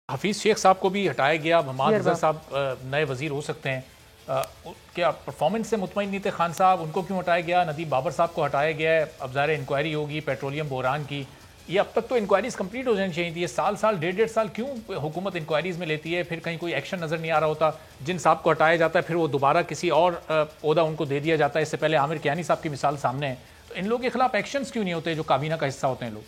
हफीज़ शेख साहब को भी हटाया गया। अब हमाद अजहर साहब नए वजीर हो सकते हैं। क्या परफॉर्मेंस से मुतमईन नहीं थे खान साहब? उनको क्यों हटाया गया? नदीम बाबर साहब को हटाया गया है। अब ज़ाहिर इंक्वायरी होगी पेट्रोलियम बहरान की। ये अब तक तो इंक्वायरीज कंप्लीट हो जानी चाहिए थी। ये साल डेढ़ साल क्यों हुकूमत इंक्वायरीज में लेती है? फिर कहीं कोई एक्शन नज़र नहीं आ रहा होता। जिन साहब को हटाया जाता है फिर वो दोबारा किसी और ओहदा उनको दे दिया जाता है। इससे पहले आमिर कियानी साहब की मिसाल सामने है। तो इन लोगों के खिलाफ एक्शन क्यों नहीं होते जो काबीना का हिस्सा होते हैं लोग?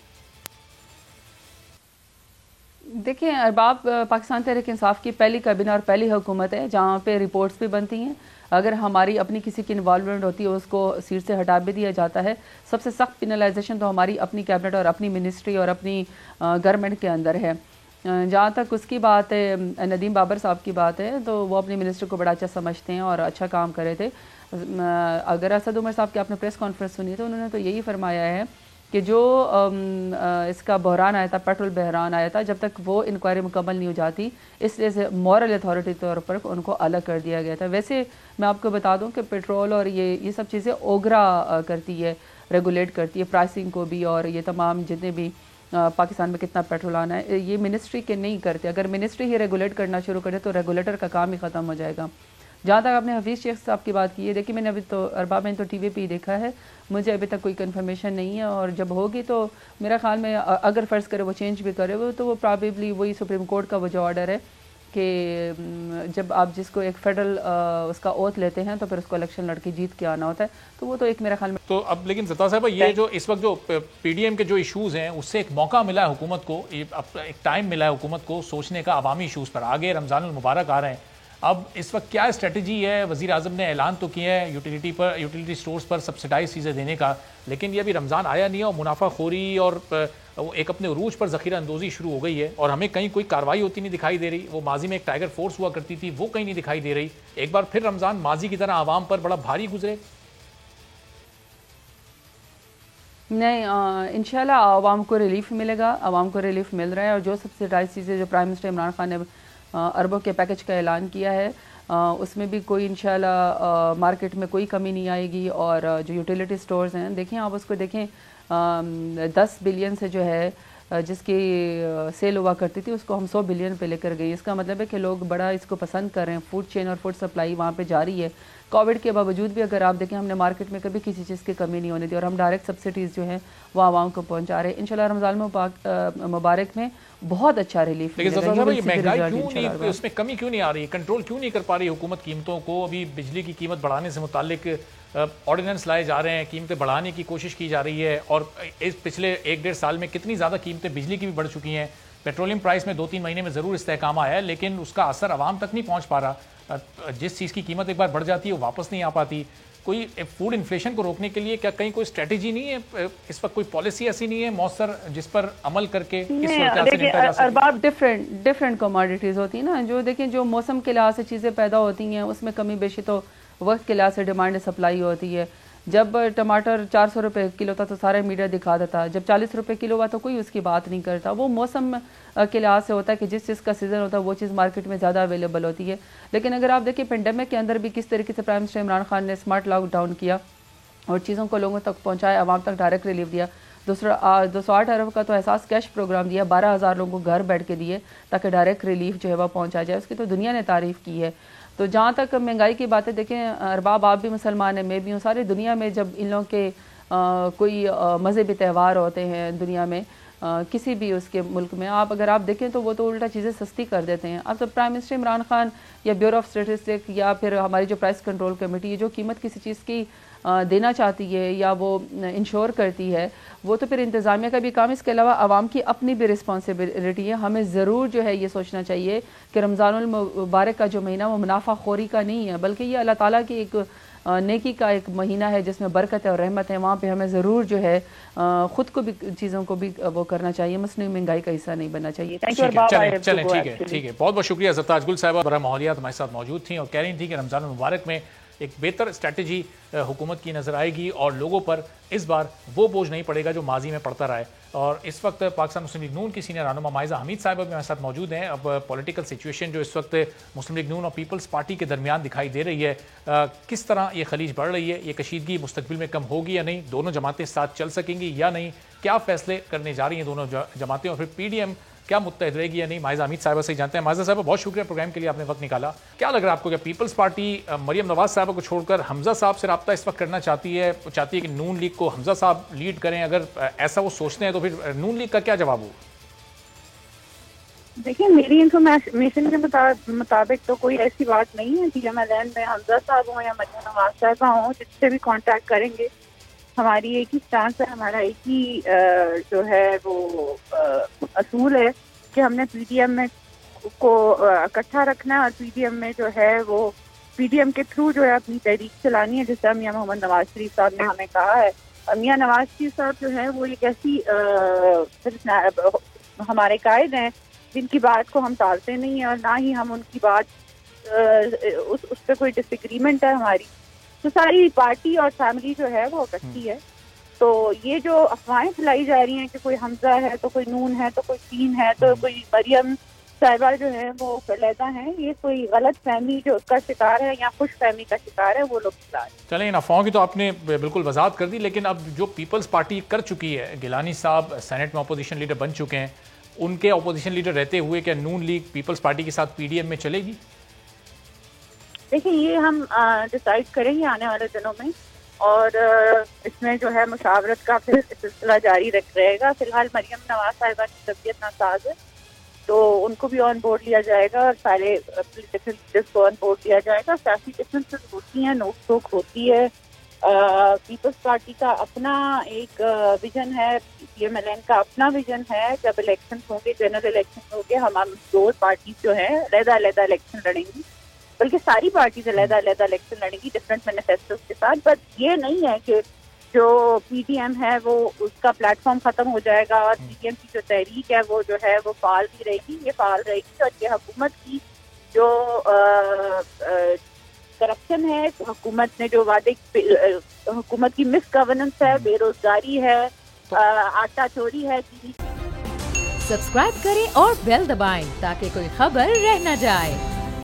देखिए, अरबाब पाकिस्तान तहरीक इंसाफ की पहली कैबिनेट और पहली हुकूमत है जहाँ पे रिपोर्ट्स भी बनती हैं। अगर हमारी अपनी किसी की इन्वॉल्वमेंट होती है उसको सीट से हटा भी दिया जाता है। सबसे सख्त पिनलाइजेशन तो हमारी अपनी कैबिनेट और अपनी मिनिस्ट्री और अपनी गवर्नमेंट के अंदर है। जहाँ तक उसकी बात है, नदीम बाबर साहब की बात है, तो वो अपनी मिनिस्टर को बड़ा अच्छा समझते हैं और अच्छा काम करे थे। अगर असद उमर साहब की आपने प्रेस कॉन्फ्रेंस सुनी तो उन्होंने तो यही फरमाया है कि जो इसका बहरान आया था, पेट्रोल बहरान आया था, जब तक वो इंक्वायरी मुकम्मल नहीं हो जाती इसलिए से मॉरल अथॉरिटी के तौर पर उनको अलग कर दिया गया था। वैसे मैं आपको बता दूं कि पेट्रोल और ये सब चीज़ें ओगरा करती है, रेगुलेट करती है प्राइसिंग को भी, और ये तमाम जितने भी पाकिस्तान में कितना पेट्रोल आना है ये मिनिस्ट्री के नहीं करते। अगर मिनिस्ट्री ही रेगुलेट करना शुरू करे तो रेगुलेटर का काम ही ख़त्म हो जाएगा। जहाँ तक आपने हफीज़ शेख साहब की बात की है, देखिए मैंने अभी तो अरबाब मैंने तो टीवी पे ही देखा है, मुझे अभी तक कोई कंफर्मेशन नहीं है। और जब होगी तो मेरा ख्याल में अगर फ़र्ज़ करे वो चेंज भी करे वो, तो वो प्रॉबेबली वही सुप्रीम कोर्ट का वो जो ऑर्डर है कि जब आप जिसको एक फेडरल उसका ओथ लेते हैं तो फिर उसको इलेक्शन लड़के जीत के आना होता है, तो वो तो एक मेरा ख्याल में। तो अब लेकिन ज़ता साहब ये जो इस वक्त जो पीडीएम के जो इशूज़ हैं उससे एक मौका मिला है हुकूमत को, एक टाइम मिला है हुकूमत को सोचने का अवामी इशूज़ पर। आगे रमज़ानुल मुबारक आ रहे हैं, अब इस वक्त क्या स्ट्रेटजी है? वज़ीर आज़म ने ऐलान तो किया है यूटिलिटी स्टोर्स पर सब्सिडाइज चीज़ें देने का, लेकिन ये अभी रमज़ान आया नहीं है और मुनाफाखोरी और एक अपने उरूज पर ज़ख़ीरा अंदोज़ी शुरू हो गई है और हमें कहीं कोई कार्रवाई होती नहीं दिखाई दे रही। वो माजी में एक टाइगर फोर्स हुआ करती थी, वो कहीं नहीं दिखाई दे रही। एक बार फिर रमज़ान माजी की तरह आवाम पर बड़ा भारी गुजरे। नहीं, इंशाल्लाह आवाम को रिलीफ मिलेगा, आवाम को रिलीफ मिल रहा है। और जो सब्सिडाइज चीज़ें जो प्राइम मिनिस्टर इमरान खान ने अरबों के पैकेज का ऐलान किया है उसमें भी कोई इंशाल्लाह मार्केट में कोई कमी नहीं आएगी। और जो यूटिलिटी स्टोर्स हैं, देखें आप उसको देखें, 10 बिलियन से जो है जिसकी सेल हुआ करती थी उसको हम 100 बिलियन पे लेकर गए। इसका मतलब है कि लोग बड़ा इसको पसंद कर रहे हैं। फूड चेन और फूड सप्लाई वहाँ पे जारी है। कोविड के बावजूद भी अगर आप देखें हमने मार्केट में कभी किसी चीज़ की कमी नहीं होने दी और हम डायरेक्ट सब्सिडीज़ जो हैं वो आवाम को पहुँचा रहे हैं। इंशाल्लाह रमज़ान मुबारक में बहुत अच्छा रिलीफ मिलेगा। लेकिन महंगाई क्यों नहीं, उसमें कमी क्यों नहीं आ रही? कंट्रोल क्यों नहीं कर पा रही हुकूमत कीमतों को? अभी बिजली की कीमत बढ़ाने से मुतालिक ऑर्डिनेंस लाए जा रहे हैं, कीमतें बढ़ाने की कोशिश की जा रही है और इस पिछले 1-1.5 साल में कितनी ज़्यादा कीमतें बिजली की भी बढ़ चुकी हैं। पेट्रोलियम प्राइस में 2-3 महीने में ज़रूर इस्तेहकाम आया है, लेकिन उसका असर आवाम तक नहीं पहुँच पा रहा। जिस चीज़ की कीमत एक बार बढ़ जाती है वो वापस नहीं आ पाती। कोई फूड इन्फ्लेशन को रोकने के लिए क्या कहीं कोई स्ट्रेटेजी नहीं है? इस वक्त कोई पॉलिसी ऐसी नहीं है मौसर जिस पर अमल करके इस वजह से निपटा जा सके? डिफरेंट कमोडिटीज़ होती है ना, जो देखें जो मौसम के लिहाज से चीज़ें पैदा होती हैं उसमें कमी बेशी तो वक्त के लिहाज से डिमांड सप्लाई होती है। जब टमाटर 400 रुपये किलो था तो सारा मीडिया दिखा देता, जब 40 रुपये किलो हुआ तो कोई उसकी बात नहीं करता। वो मौसम के लिहाज से होता है कि जिस चीज़ का सीज़न होता है वो चीज़ मार्केट में ज़्यादा अवेलेबल होती है। लेकिन अगर आप देखिए पेंडेमिक के अंदर भी किस तरीके से प्राइम मिनिस्टर इमरान खान ने स्मार्ट लॉकडाउन किया और चीज़ों को लोगों तक पहुँचाया, आवाम तक डायरेक्ट रिलीफ दिया। 208 अरब का तो एहसास कैश प्रोग्राम दिया, 12,000 लोगों को घर बैठ के दिए ताकि डायरेक्ट रिलीफ जो है वह पहुँचा जाए। उसकी तो दुनिया ने तारीफ़ की है। तो जहाँ तक महंगाई की बातें, देखें अरबाब आप भी मुसलमान हैं, मैं भी हूँ, सारी दुनिया में जब इन लोगों के कोई मज़हबी त्यौहार होते हैं दुनिया में किसी भी उसके मुल्क में, आप अगर आप देखें तो वो तो उल्टा चीज़ें सस्ती कर देते हैं। अब तो प्राइम मिनिस्टर इमरान खान या ब्यूरो ऑफ स्टेटिस्टिक्स या फिर हमारी जो प्राइस कंट्रोल कमेटी जो कीमत किसी चीज़ की देना चाहती है या वो इंश्योर करती है वो तो फिर इंतज़ामिया का भी काम। इसके अलावा आवाम की अपनी भी रिस्पॉन्सिबिलिटी है। हमें ज़रूर जो है ये सोचना चाहिए कि रमज़ानुल मुबारक का जो महीना वो मुनाफाखोरी का नहीं है, बल्कि ये अल्लाह ताला की एक नेकी का एक महीना है जिसमें बरकत है और रहमत है। वहाँ पे हमें ज़रूर जो है ख़ुद को भी चीज़ों को भी वो करना चाहिए, मसनूई महंगाई का हिस्सा नहीं बनना चाहिए। चलें ठीक है, बहुत बहुत शुक्रिया। ज़रताजगुल साहिबा बराह माहौलियात हमारे साथ मौजूद थी और कह रही थी कि रमज़ान मुबारक में एक बेहतर स्ट्रैटेजी हुकूमत की नज़र आएगी और लोगों पर इस बार वो बोझ नहीं पड़ेगा जो माजी में पड़ता रहा है। और इस वक्त पाकिस्तान मुस्लिम लीग नून की सीनियर रहनुमा माइज़ा हमीद साहिबा भी हमारे साथ मौजूद हैं। अब पॉलिटिकल सिचुएशन जो इस वक्त मुस्लिम लीग नून और पीपल्स पार्टी के दरमियान दिखाई दे रही है, किस तरह ये खलीज बढ़ रही है, ये कशीदगी मुस्तकबिल में कम होगी या नहीं, दोनों जमातें साथ चल सकेंगी या नहीं, क्या फैसले करने जा रही हैं दोनों जमातें, और फिर पीडीएम क्या मुत्तहद रहेगी या नहीं, माहिजा हमीद साहिबा से जानते हैं। माहिजा साहिबा, बहुत शुक्रिया प्रोग्राम के लिए, आपने वक्त निकाला। क्या लग रहा है आपको, क्या पीपल्स पार्टी मरियम नवाज साहबा को छोड़कर हमजा साहब से रब्ता इस वक्त करना चाहती है कि नून लीग को हमजा साहब लीड करें? अगर ऐसा वो सोचते हैं तो फिर नून लीग का क्या जवाब हो? देखिए, मेरी इंफॉर्मेशन के मुताबिक तो कोई ऐसी बात नहीं है कि MLN में हमजा साहब हों या मरियम नवाज साहबा हों, जिससे भी कांटेक्ट करेंगे हमारी एक ही स्टांस है, हमारा एक ही जो है वो असूल है कि हमने PDM में को इकट्ठा रखना है और PDM में जो है वो PDM के थ्रू जो है अपनी तहरीक चलानी है, जिससे मियां मोहम्मद नवाज शरीफ साहब ने हमें कहा है। मियां नवाज शरीफ साहब जो है वो एक ऐसी हमारे कायद हैं जिनकी बात को हम टालते नहीं है और ना ही हम उनकी बात उस पर कोई डिसएग्रीमेंट है हमारी। तो सारी पार्टी और फैमिली जो है वो इकट्ठी है। तो ये जो अफवाहें फैलाई जा रही हैं कि कोई हमजा है तो कोई नून है तो कोई तीन है तो कोई मरियम साहिबा जो है वो अलहदा है, ये कोई गलत फहमी जो उसका शिकार है या खुश फहमी का शिकार है वो लोग शिकार है। चलें, इन अफवाहों की तो आपने बिल्कुल वजाहत कर दी, लेकिन अब जो पीपल्स पार्टी कर चुकी है, गिलानी साहब सेनेट में अपोजिशन लीडर बन चुके हैं, उनके अपोजिशन लीडर रहते हुए क्या नून लीग पीपल्स पार्टी के साथ PDM में चलेगी? देखिए, ये हम डिसाइड करेंगे आने वाले दिनों में और इसमें जो है मुशावरत का फिर सिलसिला जारी रहेगा। फिलहाल मरियम नवाज साहिबा की तबीयत नासाज है तो उनको भी ऑन बोर्ड लिया जाएगा और सारे पॉलिटिकल लीडर्स को ऑन बोर्ड लिया जाएगा। सियासी डिफरेंसेस होती हैं, नोक टोक होती है। पीपल्स पार्टी का अपना एक विजन है, MLN का अपना विजन है। जब इलेक्शन होंगे, जनरल इलेक्शन होंगे, हम दो पार्टी जो है अलग-अलग इलेक्शन लड़ेंगी, बल्कि सारी पार्टीज अलग-अलग इलेक्शन लड़ेंगी डिफरेंट मैनिफेस्टोस के साथ। बट ये नहीं है कि जो PDM है वो उसका प्लेटफॉर्म खत्म हो जाएगा और PDM की जो तहरीक है वो जो है वो फाल भी रहेगी, ये फाल रहेगी। और ये हुकूमत की जो करप्शन है, हुकूमत ने जो वादे, हुकूमत की मिस गवर्नेंस है, बेरोजगारी है, आटा चोरी है। सब्सक्राइब करें और बेल दबाएं ताकि कोई खबर रह न जाए।